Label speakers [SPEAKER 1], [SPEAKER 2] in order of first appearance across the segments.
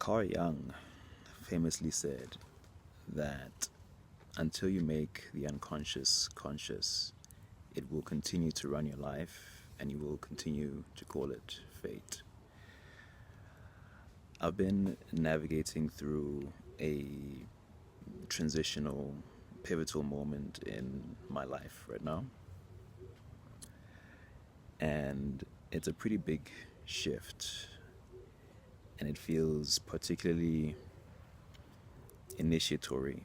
[SPEAKER 1] Carl Jung famously said that until you make the unconscious conscious, it will continue to run your life and you will continue to call it fate. I've been navigating through a transitional, pivotal moment in my life right now, and it's a pretty big shift, and it feels particularly initiatory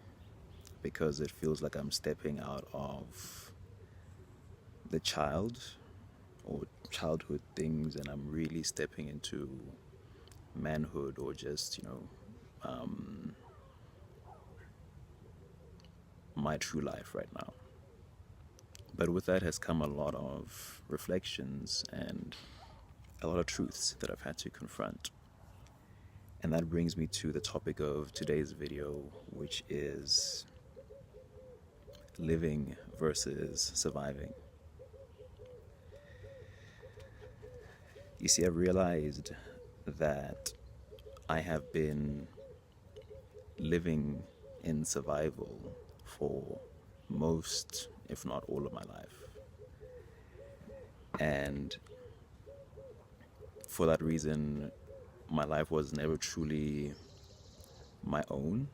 [SPEAKER 1] because it feels like I'm stepping out of the child or childhood things and I'm really stepping into manhood or just, my true life right now. But with that has come a lot of reflections and a lot of truths that I've had to confront. And that brings me to the topic of today's video, which is living versus surviving. You see, I've realized that I have been living in survival for most, if not all, of my life. And for that reason, my life was never truly my own.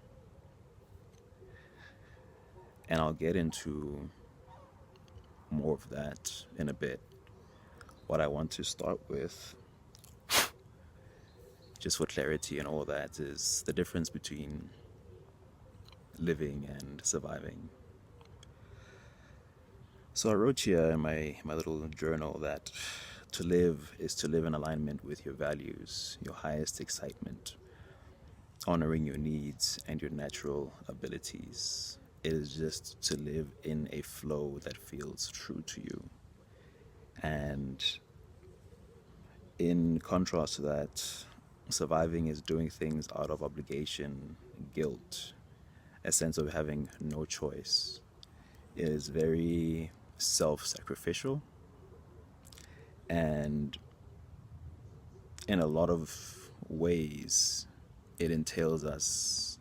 [SPEAKER 1] And I'll get into more of that in a bit. What I want to start with, just for clarity and all that, is the difference between living and surviving. So I wrote here in my little journal that to live is to live in alignment with your values, your highest excitement, honoring your needs and your natural abilities. It is just to live in a flow that feels true to you. And in contrast to that, surviving is doing things out of obligation, guilt, a sense of having no choice. It is very self-sacrificial, and in a lot of ways it entails us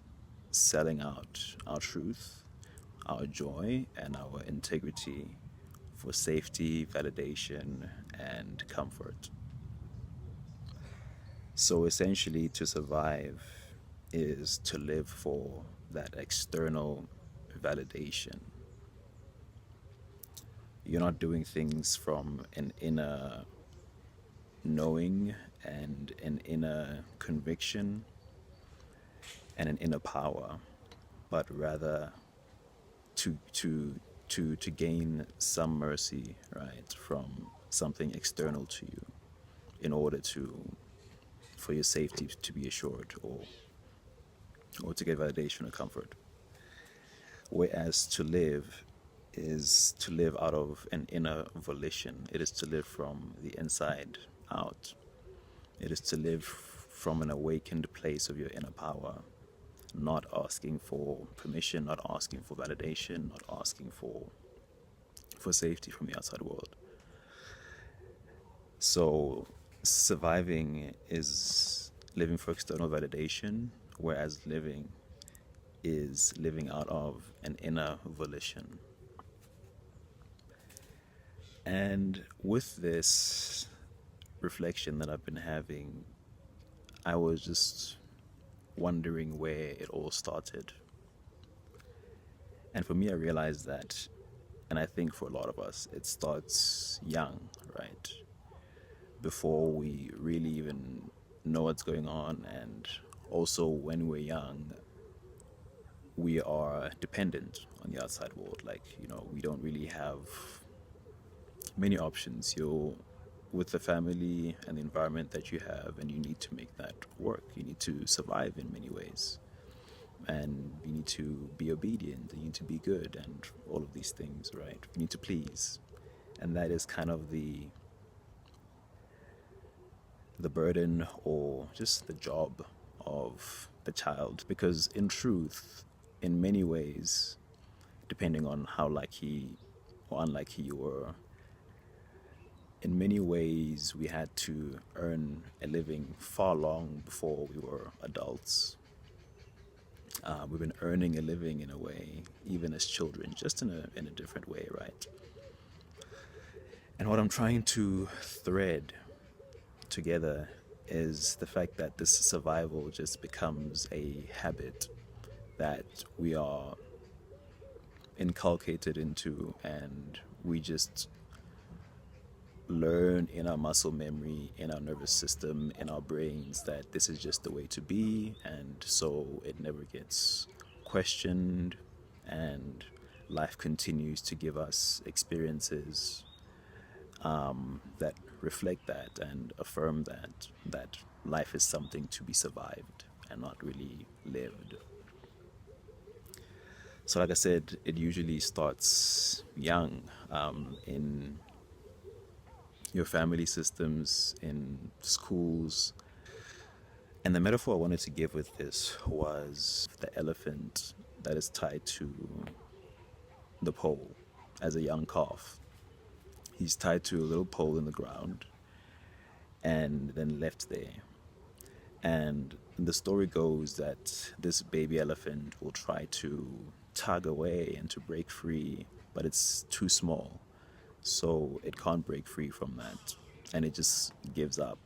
[SPEAKER 1] selling out our truth, our joy, and our integrity for safety, validation, and comfort. So essentially, to survive is to live for that external validation. You're not doing things from an inner knowing and an inner conviction and an inner power, but rather to gain some mercy, right, from something external to you in order for your safety to be assured, or to get validation or comfort. Whereas to live is to live out of an inner volition. It is to live from the inside out. It is to live from an awakened place of your inner power, not asking for permission, not asking for validation, not asking for safety from the outside world. So surviving is living for external validation, whereas living is living out of an inner volition. And with this reflection that I've been having, I was just wondering where it all started. And for me, I realized that, and I think for a lot of us, it starts young, right? Before we really even know what's going on. And also when we're young, we are dependent on the outside world. Like, we don't really have many options. You're with the family and the environment that you have, and you need to make that work. You need to survive in many ways, and you need to be obedient, you need to be good, and all of these things, right? You need to please. And that is kind of the burden, or just the job of the child, because in truth, in many ways, depending on how lucky or unlucky you were, in many ways, we had to earn a living far long before we were adults. We've been earning a living in a way, even as children, just in a different way, right? And what I'm trying to thread together is the fact that this survival just becomes a habit that we are inculcated into, and we just learn in our muscle memory, in our nervous system, in our brains that this is just the way to be, and so it never gets questioned, and life continues to give us experiences that reflect that and affirm that life is something to be survived and not really lived. So, like I said, it usually starts young, in your family systems, in schools. And the metaphor I wanted to give with this was the elephant that is tied to the pole as a young calf. He's tied to a little pole in the ground and then left there. And the story goes that this baby elephant will try to tug away and to break free, but it's too small. So it can't break free from that. And it just gives up.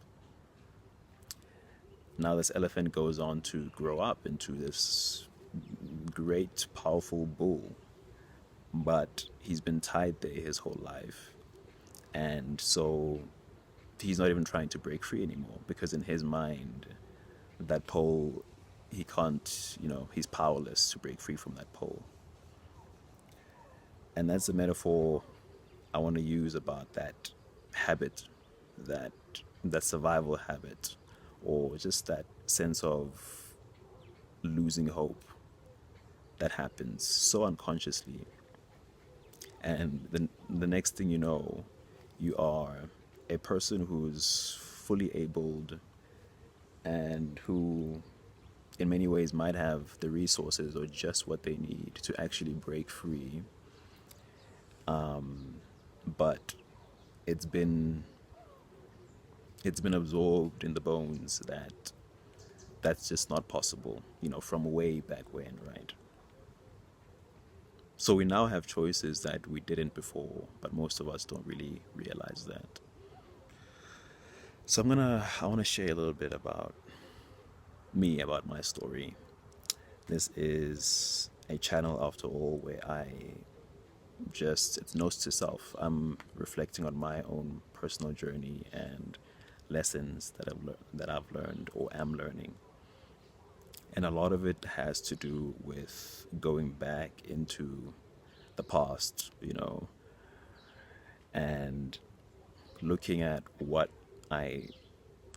[SPEAKER 1] Now, this elephant goes on to grow up into this great, powerful bull. But he's been tied there his whole life. And so he's not even trying to break free anymore, because in his mind, that pole, he can't, he's powerless to break free from that pole. And that's the metaphor I want to use about that habit, that that survival habit, or just that sense of losing hope that happens so unconsciously. And the next thing you know, you are a person who's fully abled and who in many ways might have the resources or just what they need to actually break free. But it's been it's been absorbed in the bones that that's just not possible, from way back when, right? So we now have choices that we didn't before, but most of us don't really realize that. So I want to share a little bit about me, about my story. This is a channel, after all, where it's notes to self. I'm reflecting on my own personal journey and lessons that I've learned or am learning. And a lot of it has to do with going back into the past, and looking at what I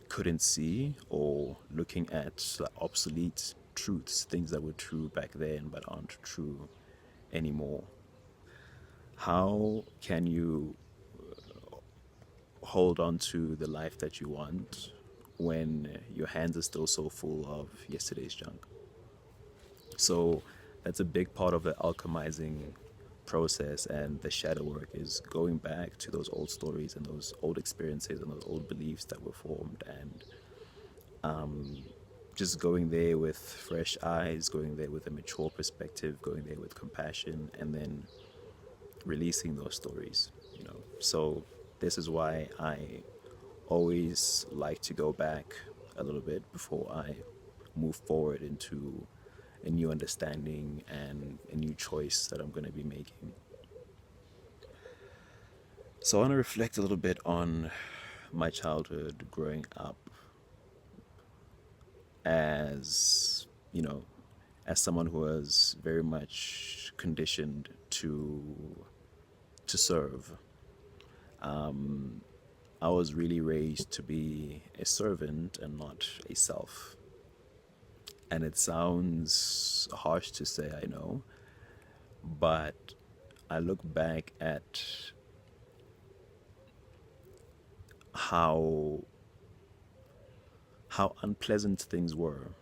[SPEAKER 1] couldn't see, or looking at like obsolete truths, things that were true back then but aren't true anymore. How can you hold on to the life that you want when your hands are still so full of yesterday's junk? So that's a big part of the alchemizing process, and the shadow work is going back to those old stories and those old experiences and those old beliefs that were formed, and just going there with fresh eyes, going there with a mature perspective, going there with compassion, and then releasing those stories. So this is why I always like to go back a little bit before I move forward into a new understanding and a new choice that I'm going to be making. So I want to reflect a little bit on my childhood growing up as, as someone who was very much conditioned to serve. I was really raised to be a servant and not a self. And it sounds harsh to say, I know, but I look back at how unpleasant things were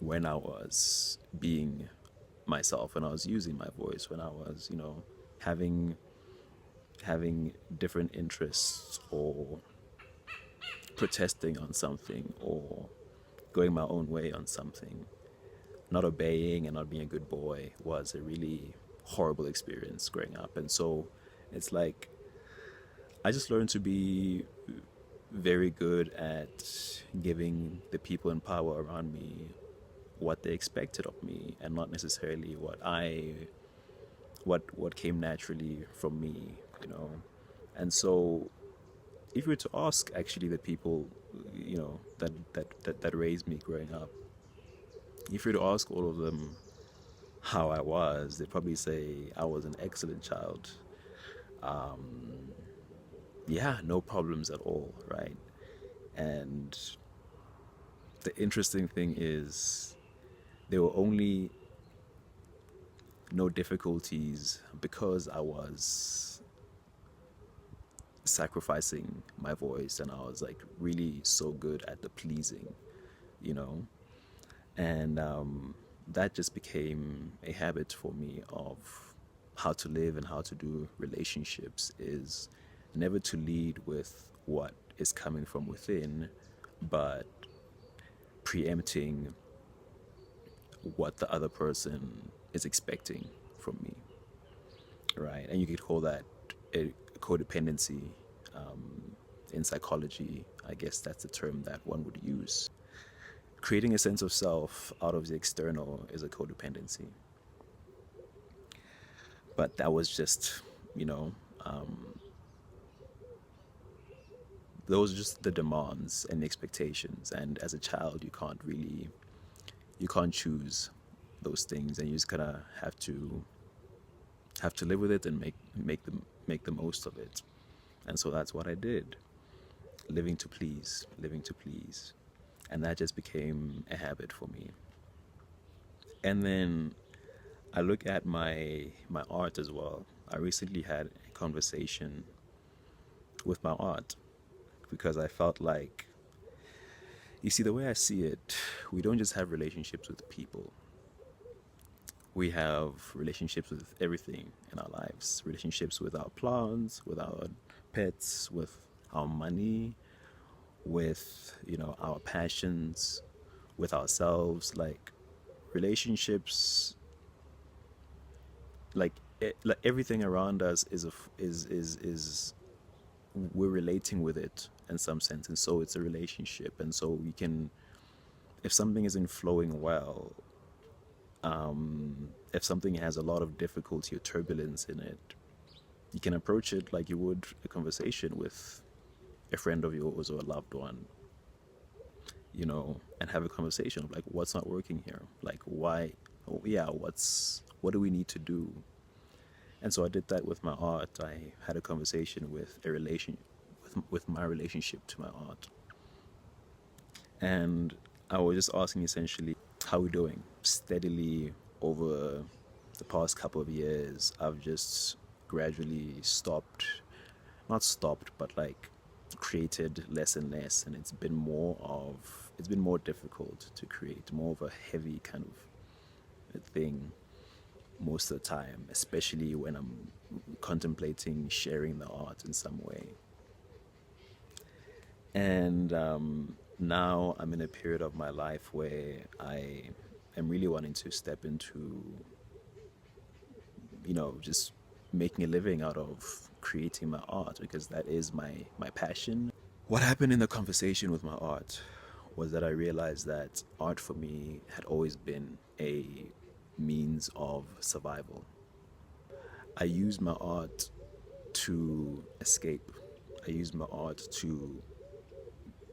[SPEAKER 1] when I was being myself, when I was using my voice, when I was, having having different interests or protesting on something or going my own way on something, not obeying and not being a good boy was a really horrible experience growing up. And so it's like I just learned to be very good at giving the people in power around me what they expected of me and not necessarily what came naturally from me, you know. And so if you were to ask actually the people, that raised me growing up, if you were to ask all of them how I was, they'd probably say I was an excellent child. Yeah, no problems at all, right? And the interesting thing is there were only no difficulties because I was sacrificing my voice and I was like really so good at the pleasing, you know? And that just became a habit for me of how to live and how to do relationships is never to lead with what is coming from within, but preempting what the other person is expecting from me, right? And you could call that a codependency. In psychology, I guess that's the term that one would use. Creating a sense of self out of the external is a codependency. But that was just, you know, those are just the demands and the expectations. And as a child, you can't choose those things, and you just kind of have to live with it and make the most of it. And so that's what I did, living to please, and that just became a habit for me. And then I look at my art as well. I recently had a conversation with my art because I felt like, you see, the way I see it, we don't just have relationships with people. We have relationships with everything in our lives, relationships with our plants, with our pets, with our money, with, our passions, with ourselves. Like relationships, like everything around us is we're relating with it in some sense, and so it's a relationship. And so we can, if something isn't flowing well, if something has a lot of difficulty or turbulence in it, you can approach it like you would a conversation with a friend of yours or a loved one, and have a conversation of like, what's not working here? Like, why? Oh, yeah, what do we need to do? And so I did that with my art. I had a conversation with with my relationship to my art. And I was just asking essentially, how are we doing? Steadily over the past couple of years, I've just gradually not stopped, but like created less and less. And it's been more difficult to create, more of a heavy kind of thing most of the time, especially when I'm contemplating sharing the art in some way. And now I'm in a period of my life where I am really wanting to step into, just making a living out of creating my art, because that is my passion. What happened in the conversation with my art was that I realized that art for me had always been a means of survival. I used my art to escape. I used my art to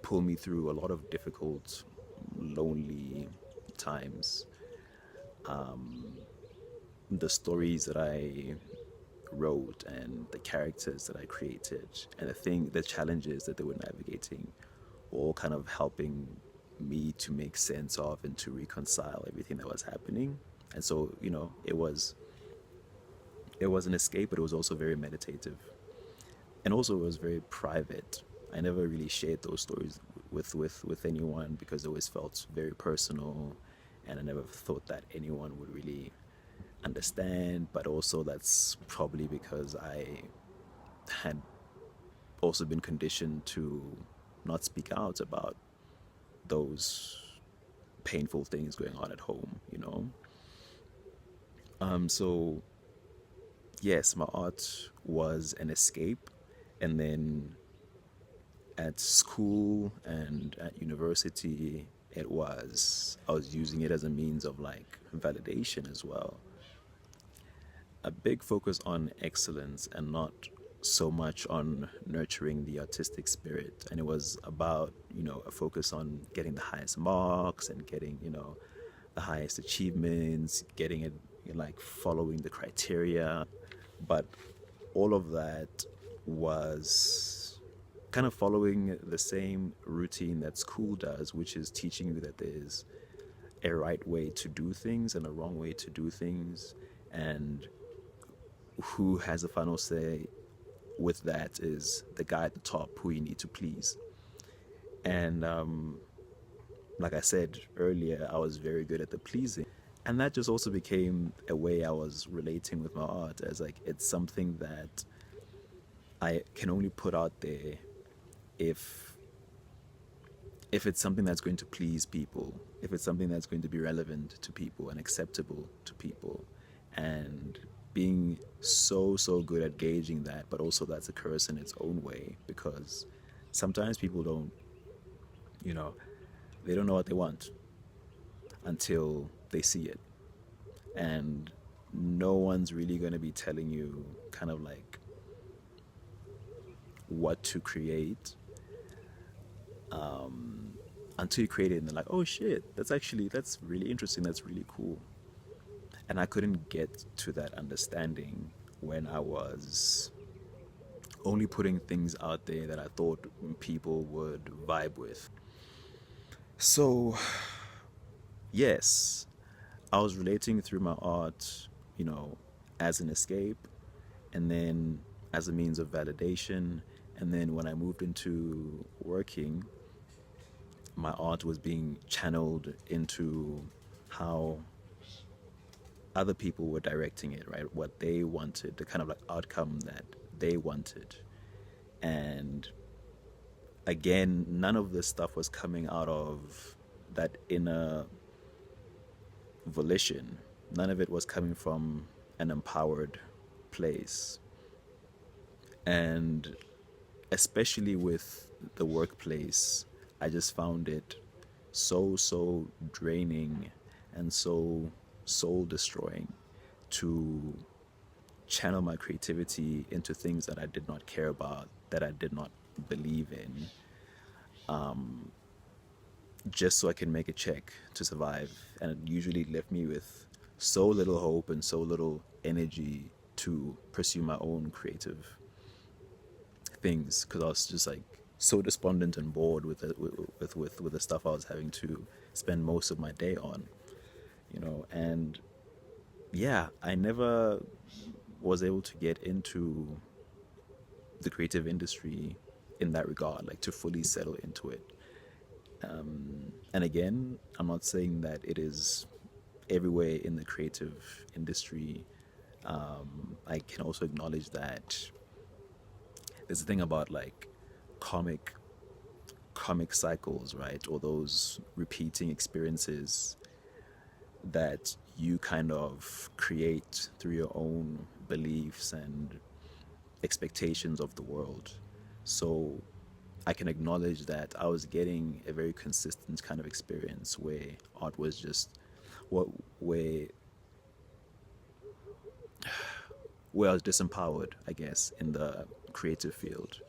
[SPEAKER 1] pull me through a lot of difficult, lonely times. The stories that I wrote and the characters that I created and the challenges that they were navigating, all kind of helping me to make sense of and to reconcile everything that was happening. And so, it was an escape, but it was also very meditative. And also it was very private. I never really shared those stories with anyone because it always felt very personal, and I never thought that anyone would really understand. But also that's probably because had also been conditioned to not speak out about those painful things going on at home, you know. So yes, my art was an escape, and then at school and at university, I was using it as a means of like validation as well. A big focus on excellence and not so much on nurturing the artistic spirit. And it was about, a focus on getting the highest marks and getting, the highest achievements, getting it, like following the criteria. But all of that was kind of following the same routine that school does, which is teaching you that there's a right way to do things and a wrong way to do things. And who has the final say with that is the guy at the top who you need to please. And like I said earlier, I was very good at the pleasing. And that just also became a way I was relating with my art, as like it's something that I can only put out there if it's something that's going to please people, if it's something that's going to be relevant to people and acceptable to people. And being so good at gauging that, but also that's a curse in its own way, because sometimes people don't, you know, they don't know what they want until they see it. And no one's really going to be telling you kind of like what to create until you create it and they're like, oh shit, that's really interesting, that's really cool. And I couldn't get to that understanding when I was only putting things out there that I thought people would vibe with. So, yes, I was relating through my art, as an escape, and then as a means of validation. And then when I moved into working, my art was being channeled into how other people were directing it, right? What they wanted, the kind of like outcome that they wanted. And again, none of this stuff was coming out of that inner volition. None of it was coming from an empowered place. And especially with the workplace, I just found it so draining and so soul destroying to channel my creativity into things that I did not care about, that I did not believe in, just so I can make a check to survive. And it usually left me with so little hope and so little energy to pursue my own creative things, because I was just like so despondent and bored with with the stuff I was having to spend most of my day on, and yeah, I never was able to get into the creative industry in that regard, like to fully settle into it. And again, I'm not saying that it is everywhere in the creative industry. I can also acknowledge that there's a thing about like comic comic cycles, right? Or those repeating experiences that you kind of create through your own beliefs and expectations of the world. So I can acknowledge that I was getting a very consistent kind of experience where art was just what where I was disempowered, I guess, in the creative field,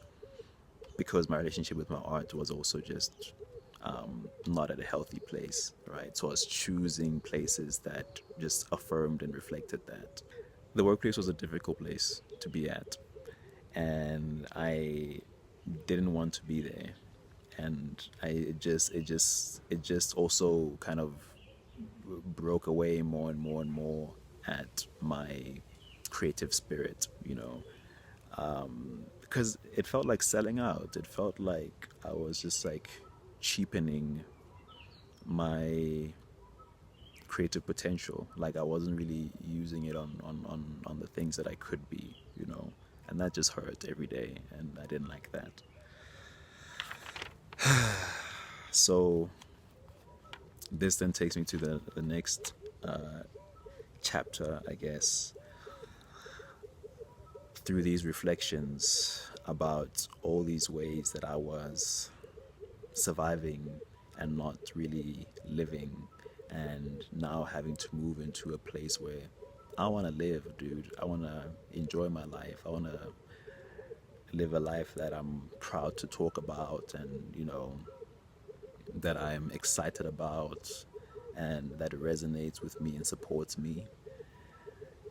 [SPEAKER 1] because my relationship with my art was also just not at a healthy place, right? So I was choosing places that just affirmed and reflected that. The workplace was a difficult place to be at, and I didn't want to be there. And it just also kind of broke away more and more and more at my creative spirit, because it felt like selling out. It felt like I was just like cheapening my creative potential. Like I wasn't really using it on the things that I could be. And and that just hurt every day, and I didn't like that. So this then takes me to the next chapter, I guess, through these reflections about all these ways that I was surviving and not really living, and now having to move into a place where I want to live, dude. I want to enjoy my life. I want to live a life that I'm proud to talk about, and that I'm excited about, and that resonates with me and supports me.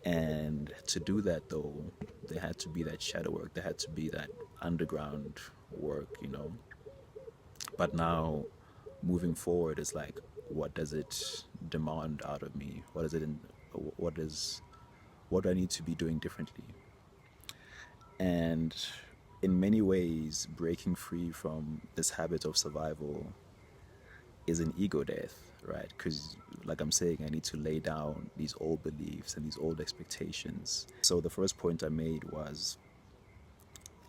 [SPEAKER 1] And to do that, though, there had to be that shadow work, there had to be that underground work. But now, moving forward, is like, what does it demand out of me? What is, what do I need to be doing differently? And in many ways, breaking free from this habit of survival is an ego death, right? Because, like I'm saying, I need to lay down these old beliefs and these old expectations. So the first point I made was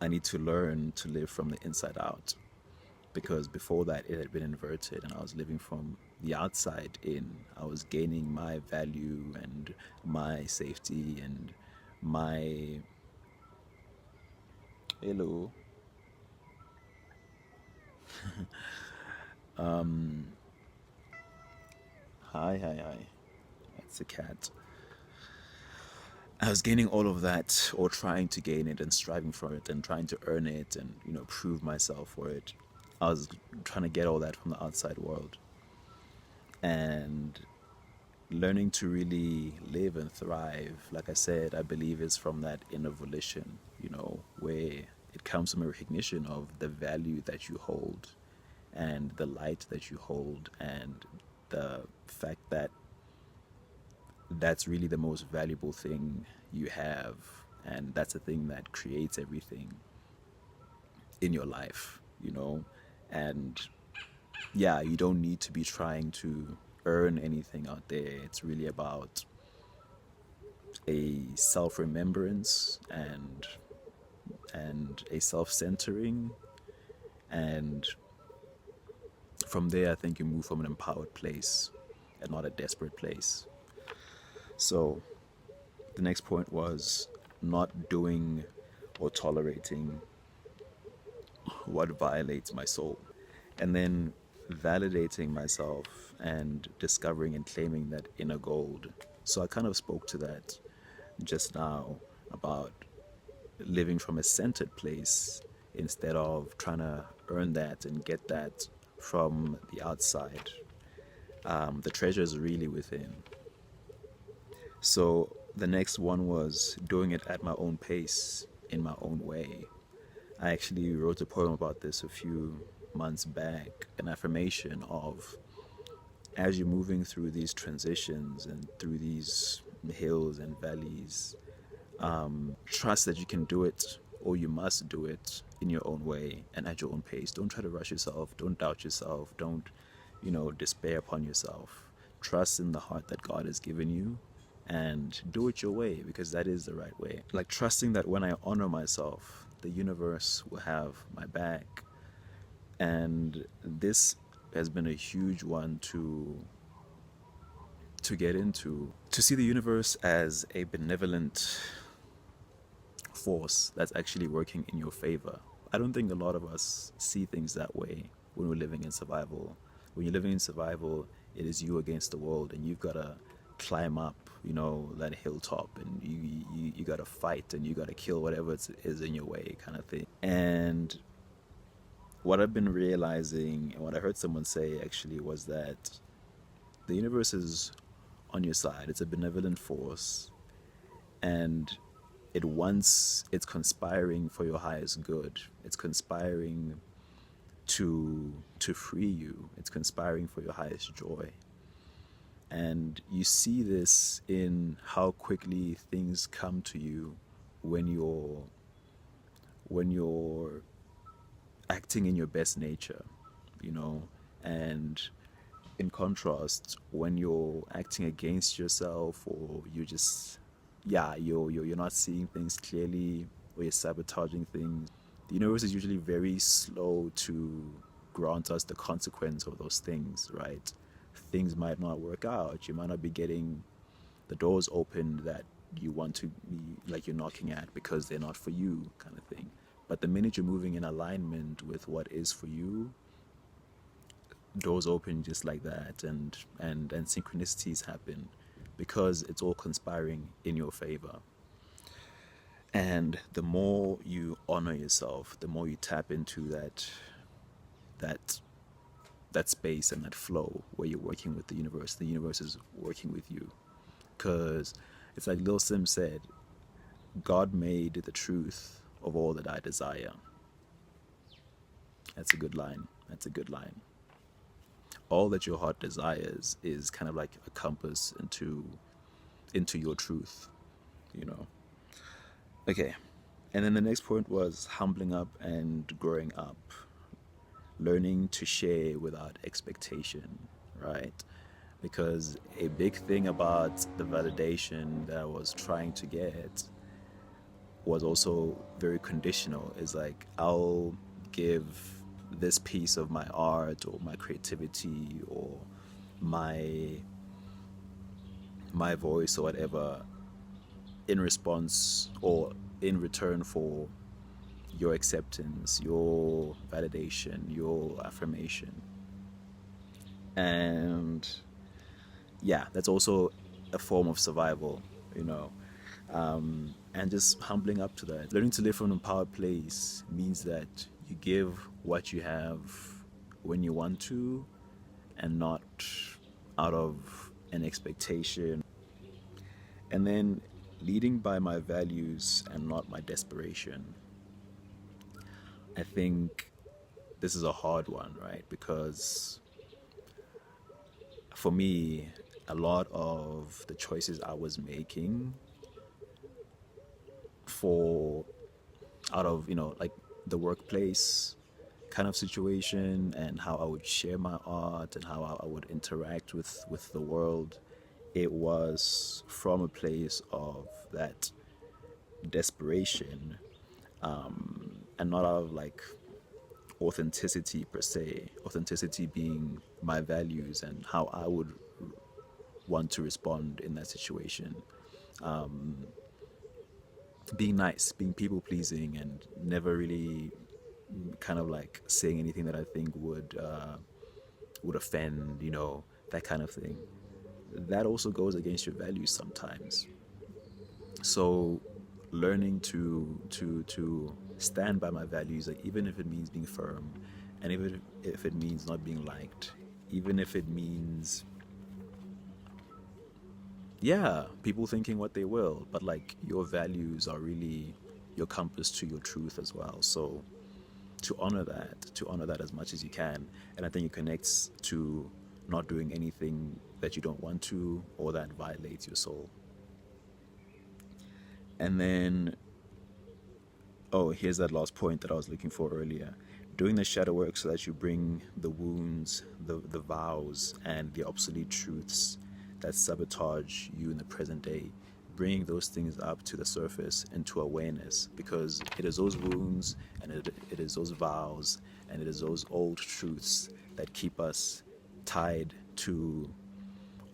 [SPEAKER 1] I need to learn to live from the inside out, because before that it had been inverted and I was living from the outside in. I was gaining my value and my safety and my hello hi, that's a cat. I was gaining all of that, or trying to gain it and striving for it and trying to earn it and prove myself for it. I was trying to get all that from the outside world, and learning to really live and thrive, like I said, I believe is from that inner volition, where it comes from a recognition of the value that you hold and the light that you hold, and the fact that that's really the most valuable thing you have, and that's the thing that creates everything in your life. And yeah, you don't need to be trying to earn anything out there. It's really about a self-remembrance and a self-centering, and from there I think you move from an empowered place and not a desperate place. So the next point was not doing or tolerating what violates my soul, and then validating myself and discovering and claiming that inner gold. So I kind of spoke to that just now, about living from a centered place instead of trying to earn that and get that from the outside. The treasure is really within. So the next one was doing it at my own pace, in my own way. I actually wrote a poem about this a few months back, an affirmation of, as you're moving through these transitions and through these hills and valleys, trust that you can do it, or you must do it in your own way and at your own pace. Don't try to rush yourself. Don't doubt yourself. Don't, despair upon yourself. Trust in the heart that God has given you and do it your way, because that is the right way. Like trusting that when I honor myself, the universe will have my back. And this has been a huge one to get into, to see the universe as a benevolent force that's actually working in your favor. I don't think a lot of us see things that way when we're living in survival. When you're living in survival, it is you against the world, and you've got to climb up, that hilltop, and you got to fight, and you got to kill whatever is in your way, kind of thing. And what I've been realizing, and what I heard someone say actually, was that the universe is on your side. It's a benevolent force, and it's conspiring for your highest good. It's conspiring to free you. It's conspiring for your highest joy. And you see this in how quickly things come to you when you're acting in your best nature, and in contrast, when you're acting against yourself, or you're just, you're not seeing things clearly, or you're sabotaging things, the universe is usually very slow to grant us the consequence of those things, right? Things might not work out. You might not be getting the doors open that you want to be, like you're knocking at, because they're not for you, kind of thing. But the minute you're moving in alignment with what is for you, doors open just like that, and synchronicities happen because it's all conspiring in your favor. And the more you honor yourself, the more you tap into that that space and that flow where you're working with the universe is working with you. Because it's like Lil Sim said, God made the truth of all that I desire. That's a good line. That's a good line. All that your heart desires is kind of like a compass into your truth, you know. Okay. And then the next point was humbling up and growing up, learning to share without expectation, right? Because a big thing about the validation that I was trying to get was also very conditional. It's like, I'll give this piece of my art or my creativity or my my voice or whatever in response or in return for your acceptance, your validation, your affirmation. And yeah, that's also a form of survival, you know. And just humbling up to that. Learning to live from an empowered place means that you give what you have when you want to, and not out of an expectation. And then leading by my values and not my desperation. I think this is a hard one, right? Because for me, a lot of the choices I was making for out of, like the workplace kind of situation, and how I would share my art and how I would interact with the world, it was from a place of that desperation, and not out of like authenticity per se. Authenticity being my values and how I would want to respond in that situation. Being nice, being people pleasing, and never really kind of like saying anything that I think would offend, that kind of thing. That also goes against your values sometimes. So learning to stand by my values, like even if it means being firm, and even if it means not being liked, even if it means, yeah, people thinking what they will, but like your values are really your compass to your truth as well. So to honor that as much as you can. And I think it connects to not doing anything that you don't want to or that violates your soul. And then, oh, here's that last point that I was looking for earlier. Doing the shadow work so that you bring the wounds, the vows, and the obsolete truths that sabotage you in the present day, bringing those things up to the surface into awareness, because it is those wounds, and it is those vows, and it is those old truths that keep us tied to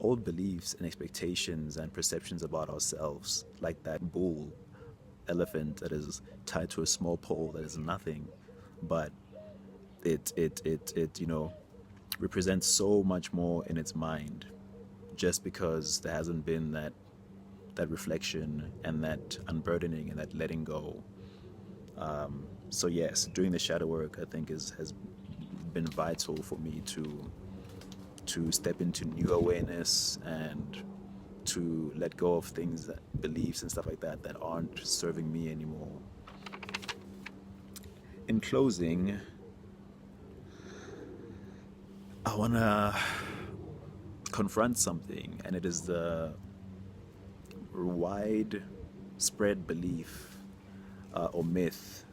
[SPEAKER 1] old beliefs and expectations and perceptions about ourselves, like that bull elephant that is tied to a small pole that is nothing, but it represents so much more in its mind, just because there hasn't been that reflection and that unburdening and that letting go. So yes, doing the shadow work, I think, has been vital for me to step into new awareness and to let go of things, that beliefs and stuff like that aren't serving me anymore. In closing, I want to confront something, and it is the widespread belief, or myth,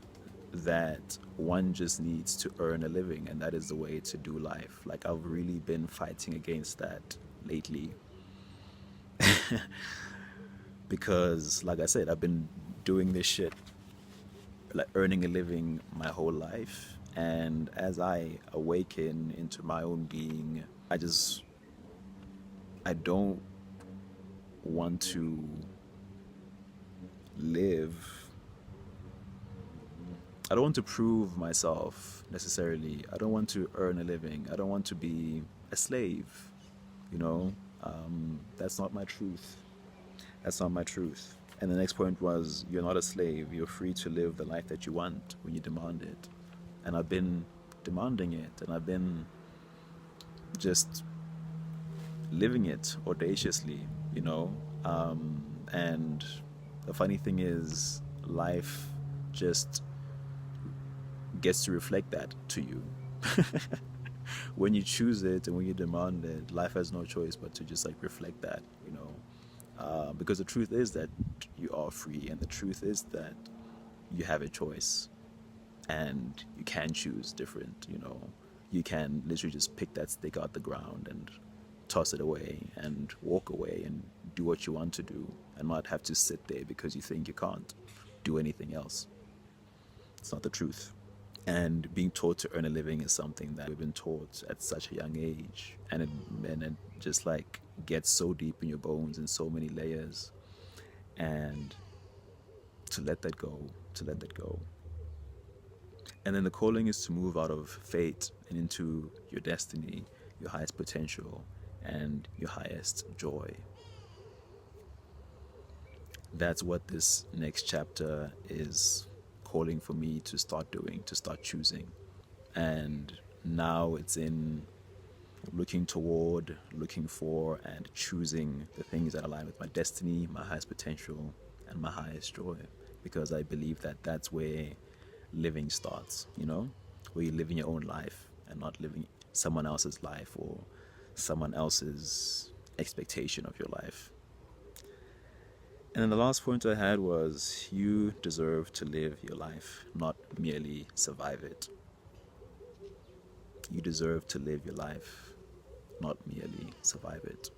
[SPEAKER 1] that one just needs to earn a living and that is the way to do life. Like, I've really been fighting against that lately. Because, like I said, I've been doing this shit like earning a living my whole life. And as I awaken into my own being, I don't want to live. I don't want to prove myself necessarily. I don't want to earn a living. I don't want to be a slave. You know, that's not my truth. That's not my truth. And the next point was, you're not a slave. You're free to live the life that you want when you demand it. And I've been demanding it, and I've been just living it audaciously, you know. And the funny thing is, life just gets to reflect that to you. When you choose it and when you demand it, life has no choice but to just like reflect that, you know. Because the truth is that you are free, and the truth is that you have a choice, and you can choose different, you know. You can literally just pick that stick out the ground and toss it away and walk away and do what you want to do, and not have to sit there because you think you can't do anything else. It's not the truth. And being taught to earn a living is something that we've been taught at such a young age, and it just like gets so deep in your bones in so many layers. And to let that go, to let that go. And then the calling is to move out of fate and into your destiny, your highest potential, and your highest joy. That's what this next chapter is calling for me to start doing, to start choosing. And now it's in looking toward, looking for, and choosing the things that align with my destiny, my highest potential, and my highest joy. Because I believe that that's where living starts, you know, where you're living your own life and not living someone else's life or someone else's expectation of your life. And then the last point I had was, you deserve to live your life, not merely survive it. You deserve to live your life, not merely survive it.